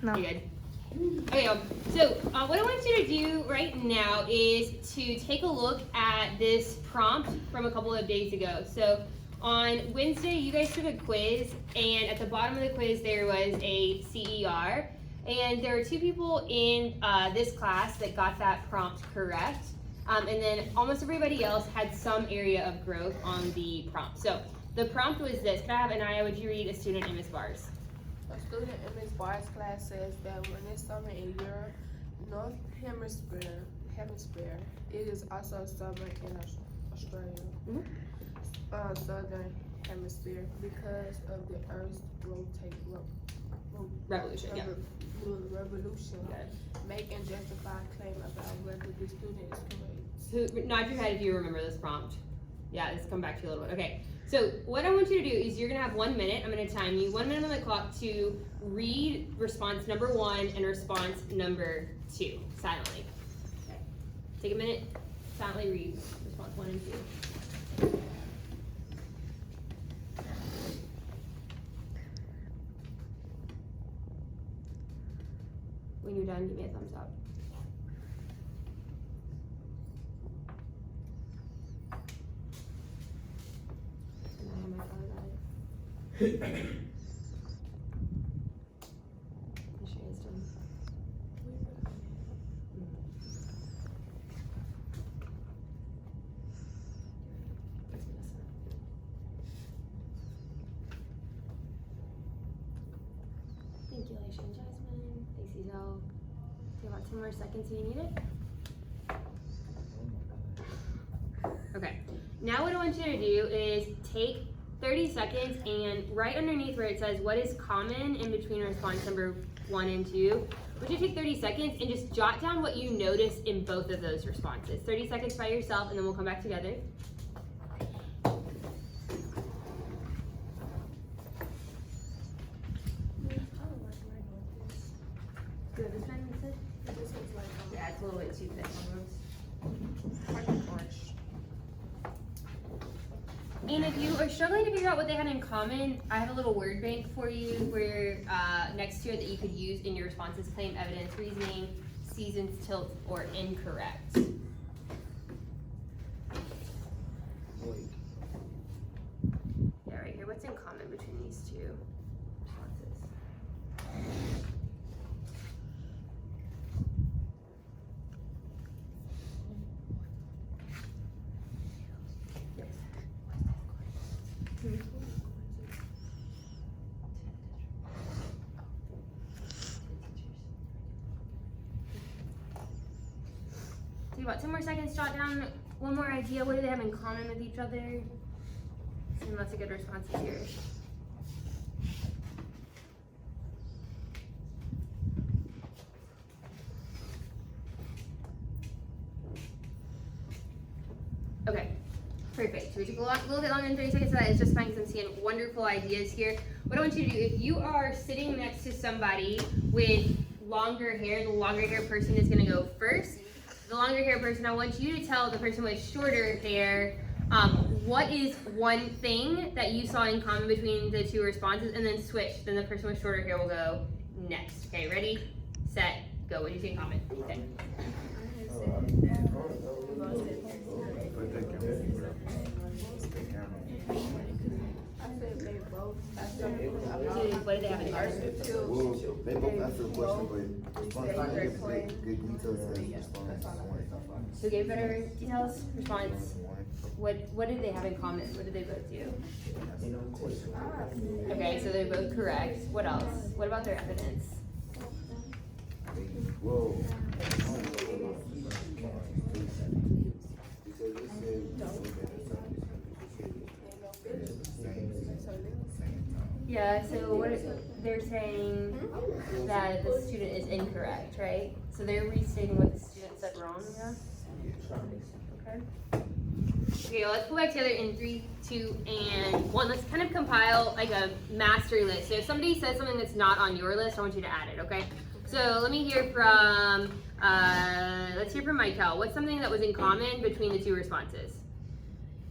No. You good? Okay, so what I want you to do right now is to take a look at this prompt from a couple of days ago. So on Wednesday, you guys took a quiz, and at the bottom of the quiz, there was a CER, and there were 2 people in this class that got that prompt correct, and then almost everybody else had some area of growth on the prompt. So the prompt was this. Can I have Anaya, would you read a student in Ms. Bars? A student in Ms. Barr's class says that when it's summer in Europe, North Hemisphere, it is also summer in Australia, Southern Hemisphere, because of the Earth's Revolution, yeah. revolution. Make and justify claim about whether the student is correct. So nod your head if you remember this prompt. Yeah, let's come back to you a little bit. Okay, so what I want you to do is you're gonna have 1 minute. I'm gonna time you 1 minute on the clock to read response number 1 and response number 2 silently. Okay. Take a minute, silently read response 1 and 2. When you're done, give me a thumbs up. Thank you, Aisha and Jasmine. Thanks, Giselle. Do you want 10 more seconds if you need it? Okay. Now what I want you to do is take 30 seconds and right underneath where it says what is common in between response number 1 and 2, would you take 30 seconds and just jot down what you noticed in both of those responses. 30 seconds by yourself and then we'll come back together. Yeah, it's a little bit too thick almost. And if you are struggling to figure out what they had in common, I have a little word bank for you where next to it that you could use in your responses: claim, evidence, reasoning, seasons, tilt, or incorrect. Yeah, right here. What's in common between these 2 responses? So about 10 more seconds, jot down one more idea. What do they have in common with each other? Seeing lots of good responses here. Okay, perfect. So we took a little bit longer than 30 seconds, so that is just fine because I'm seeing wonderful ideas here. What I want you to do, if you are sitting next to somebody with longer hair, the longer hair person is gonna go first. The longer hair person, I want you to tell the person with shorter hair what is one thing that you saw in common between the 2 responses, and then switch. Then the person with shorter hair will go next. Okay, ready, set, go. What do you see in common? What do you think? What did they have in common? They both answered the question, but good details. Who gave better details? Response. What did they have in common? What did they both do? Okay, so they're both correct. What else? What about their evidence? Whoa. Yeah, so they're saying that the student is incorrect, right? So they're restating what the student said wrong, yeah? Okay. Okay, well, let's go back together in 3, 2, and 1. Let's kind of compile like a mastery list. So if somebody says something that's not on your list, I want you to add it, okay? So let me hear from, let's hear from Michael. What's something that was in common between the 2 responses?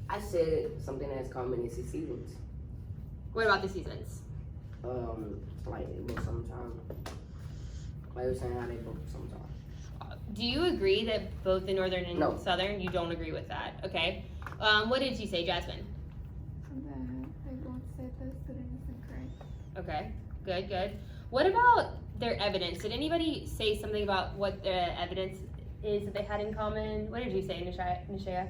I said something that's common is the seasons. What about the seasons? Like it was summertime. Like you're saying how they both sometimes. Do you agree that both the northern and No. southern, you don't agree with that? Okay. What did you say, Jasmine? That they both said the student is incorrect. Okay, good. What about their evidence? Did anybody say something about what the evidence is that they had in common? What did you say, Nishaya?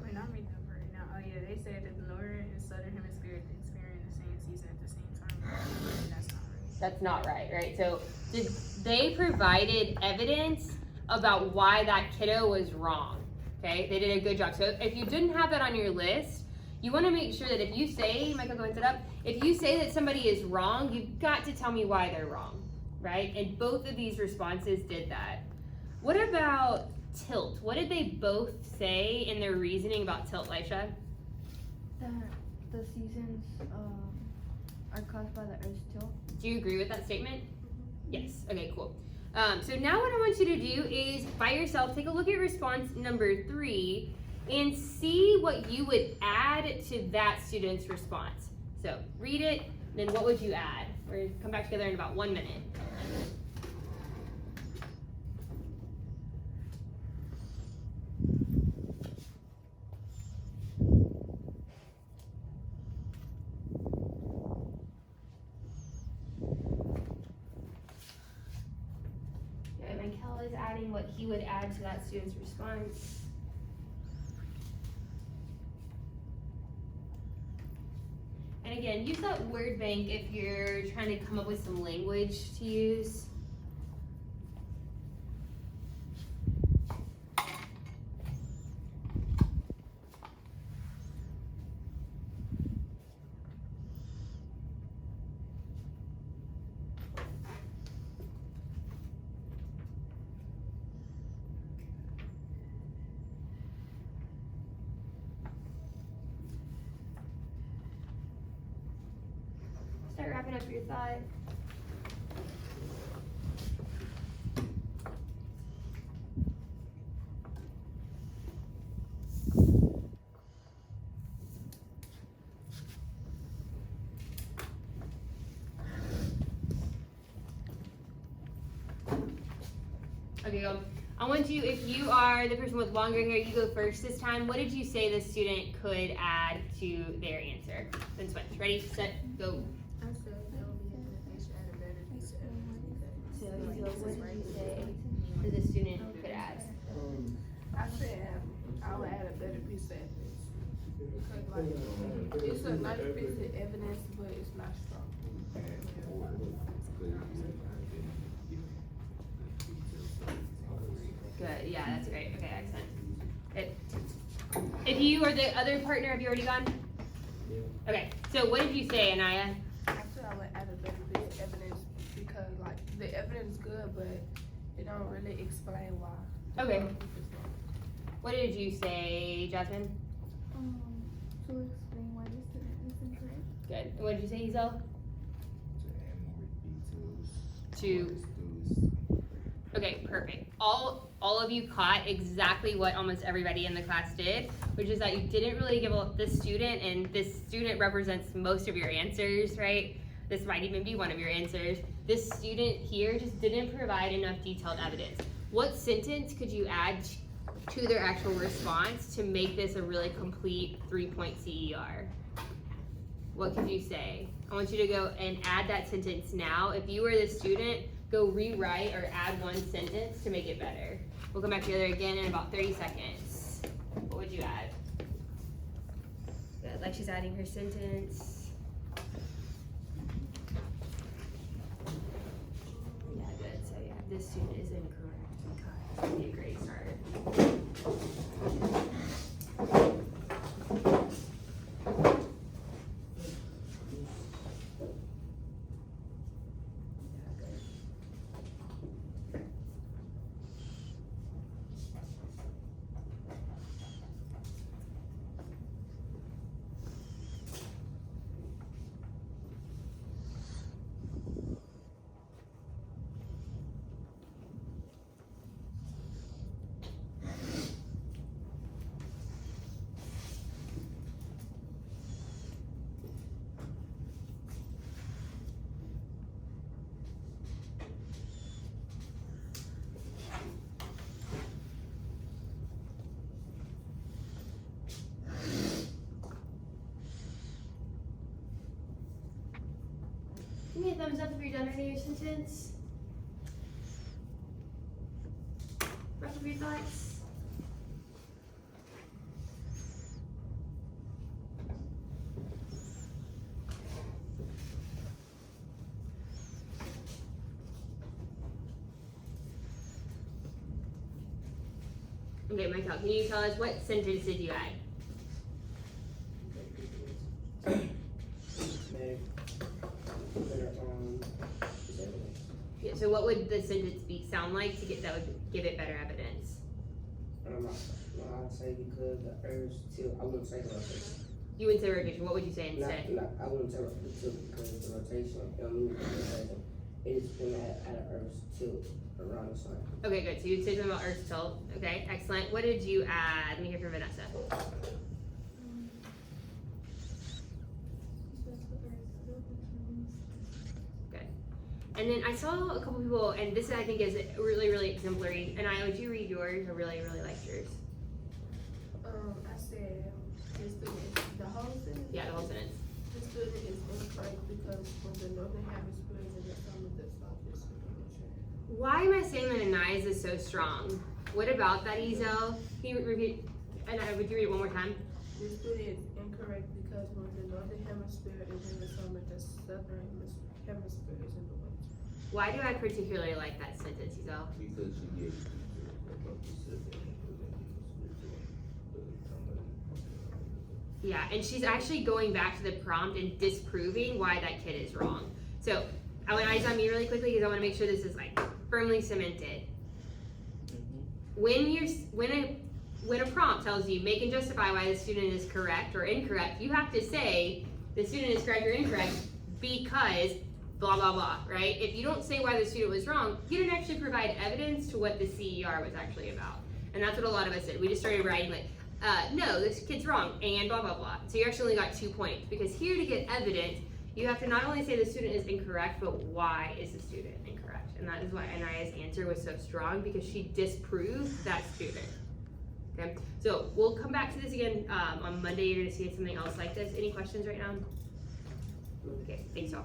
Wait, I'm reading them right now. Oh yeah, they said that the northern and southern hemisphere experience the same season at the same time. That's not right. That's not right? So did they provided evidence about why that kiddo was wrong? Okay, they did a good job. So if you didn't have that on your list, you want to make sure that if you say, Michael, go and sit up. If you say that somebody is wrong, you've got to tell me why they're wrong, right? And both of these responses did that. What about tilt? What did they both say in their reasoning about tilt, Lisha? That the seasons are caused by the Earth's tilt. Do you agree with that statement? Yes. Okay, cool. So now what I want you to do is, by yourself, take a look at response number 3 and see what you would add to that student's response. So read it, then what would you add? We're gonna come back together in about 1 minute. Michael is adding what he would add to that student's response. And again, use that word bank if you're trying to come up with some language to use. Start wrapping up your thought. Okay, go. I want you, if you are the person with longer hair, you go first this time. What did you say the student could add to their answer? Then switch. Ready, set, go. I said that would be good if they should add a better piece of evidence. So what did you say that the student could add? I said I would add a better piece of evidence. Because like, it's a nice piece of evidence, but it's not strong. Good, yeah, that's great. Okay, excellent. Good. If you or the other partner, have you already gone? Okay, so what did you say, Anaya? I said I would add a better piece of evidence because like the evidence good, but it don't really explain why. Okay. What did you say, Jasmine? To explain why the student is incorrect. Good. And what did you say, Hazel? To. Okay, perfect. All of you caught exactly what almost everybody in the class did, which is that you didn't really give this student, and this student represents most of your answers, right? This might even be one of your answers. This student here just didn't provide enough detailed evidence. What sentence could you add to their actual response to make this a really complete 3-point CER? What could you say? I want you to go and add that sentence now. If you were the student, go rewrite or add one sentence to make it better. We'll come back together again in about 30 seconds. What would you add? Good, like she's adding her sentence. Yeah, good, so yeah, this student is incorrect. God, this would be a great start. me a thumbs up if you're done reading your sentence. Wrap up your thoughts. Okay, Michael, can you tell us what sentence did you add? Yeah, so what would the sentence sound like to get that would give it better evidence? I'd say because the Earth's tilt, I wouldn't say the rotation. You wouldn't say rotation, what would you say instead? I wouldn't say the tilt because the rotation, it is going to at an Earth's tilt around the sun. Okay, good. So you'd say something about Earth's tilt. Okay, excellent. What did you add? Let me hear from Vanessa. Good. And then I saw a couple people, and this I think is really, really exemplary. And would you read yours? I really, really liked yours. I said the student, the whole sentence. Yeah, the whole sentence. The student is incorrect because when the northern hemisphere is in the summer, the south is in Why am I saying that Anais is so strong? What about that, Ezel? Can you repeat? And would you read it one more time? the student is incorrect because when the northern hemisphere is in the summer, the southern hemisphere is in the winter. Why do I particularly like that sentence, Ezel? Because she gave you Yeah, and she's actually going back to the prompt and disproving why that kid is wrong. So I want eyes on me really quickly because I want to make sure this is like firmly cemented. When a prompt tells you make and justify why the student is correct or incorrect, you have to say the student is correct or incorrect because blah blah blah, right? If you don't say why the student was wrong, you didn't actually provide evidence to what the CER was actually about. And that's what a lot of us did. We just started writing like, no, this kid's wrong, and blah, blah, blah. So you actually only got 2 points, because here to get evidence, you have to not only say the student is incorrect, but why is the student incorrect? And that is why Anaya's answer was so strong, because she disproved that student. Okay, so we'll come back to this again on Monday. You're gonna see something else like this. Any questions right now? Okay, thanks all.